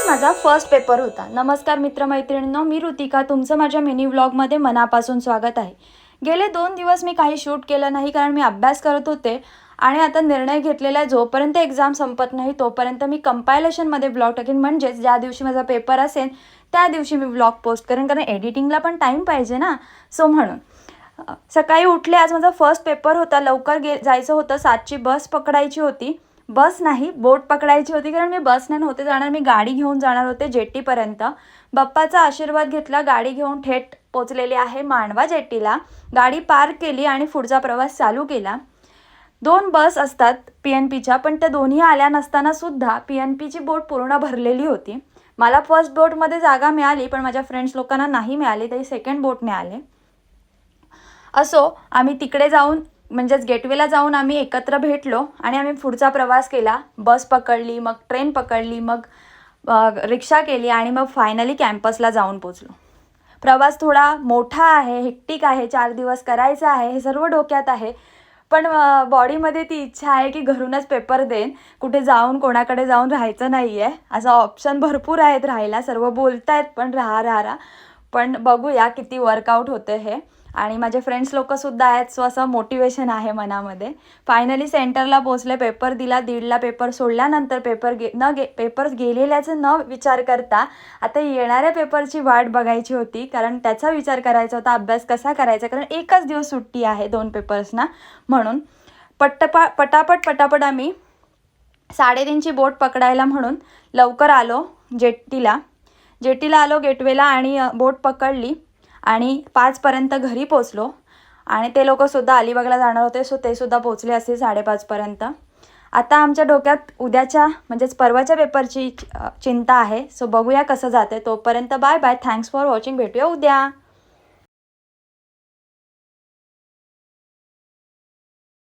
माझा first paper होता। नमस्कार मित्रमैत्रिणींनो, मी ऋतिका, तुमचं माझ्या मिनी व्लॉगमध्ये मनापासून स्वागत आहे। गेले 2 दिवस मी काही शूट केलं नाही कारण मी अभ्यास करत होते आणि आता निर्णय घेतलेला आहे जोपर्यंत एक्झाम संपत नाही तोपर्यंत मी कंपायलेशनमध्ये व्लॉग टाकेन, म्हणजे ज्या दिवशी माझा पेपर असेल त्या दिवशी मी व्लॉग पोस्ट करेन, कारण एडिटिंगला पण टाईम पाहिजे ना। सो म्हणून सकाळी उठले, आज माझा फर्स्ट पेपर होता। लवकर जायचं होतं, 7ची बस पकडायची होती। बस नाही, बोट पकडायची होती, कारण मी बसने नव्हते जाणार, मी गाडी घेऊन जाणार होते जेटीपर्यंत। बाप्पाचा आशीर्वाद घेतला, गाडी घेऊन थेट पोचलेली आहे मांडवा जेटीला। गाडी पार्क केली आणि पुढचा प्रवास चालू केला। 2 बस असतात PNPच्या, पण त्या दोन्ही आल्या नसताना सुद्धा PNPची बोट पूर्ण भरलेली होती। मला फर्स्ट बोटमध्ये जागा मिळाली, पण माझ्या फ्रेंड्स लोकांना नाही मिळाली, तरी सेकंड बोटने आले। असो, आम्ही तिकडे जाऊन म्हणजेच गेटवेला जाऊन आम्ही एकत्र भेटलो आणि आम्ही पुढचा प्रवास केला। बस पकडली, मग ट्रेन पकडली, मग रिक्षा केली आणि मग फायनली कॅम्पसला जाऊन पोचलो। प्रवास थोडा मोठा आहे, हेक्टिक आहे, 4 दिवस करायचा आहे, हे सर्व डोक्यात आहे, पण बॉडीमध्ये ती इच्छा आहे की घरूनच पेपर देईन, कुठे जाऊन कोणाकडे जाऊन राहायचं नाही आहे। असं ऑप्शन भरपूर आहेत राहायला, सर्व बोलतायत पण राहा, पण बघूया किती वर्कआउट होते हे। आणि माझे फ्रेंड्स लोकंसुद्धा आहेत, सो असं मोटिवेशन आहे मनामध्ये। फायनली सेंटरला पोचले, पेपर दिला, 1:30ला पेपर सोडल्यानंतर पेपर गेलेल्याचं न विचार करता आता येणाऱ्या पेपरची वाट बघायची होती, कारण त्याचा विचार करायचा होता, अभ्यास कसा करायचा, कारण एकच दिवस सुट्टी आहे 2 पेपर्सना। म्हणून पटापट आम्ही 3:30ची बोट पकडायला म्हणून लवकर आलो जेटीला आलो गेटवेला आणि बोट पकडली आणि 5पर्यंत घरी पोचलो। आणि ते लोकंसुद्धा अलिबागला जाणार होते, सो ते सुद्धा पोचले असतील 5:30पर्यंत। आता आमच्या डोक्यात उद्याच्या म्हणजेच परवाच्या पेपरची चिंता आहे, सो बघूया कसं जाते। तोपर्यंत bye bye, thanks for watching, भेटूया उद्या।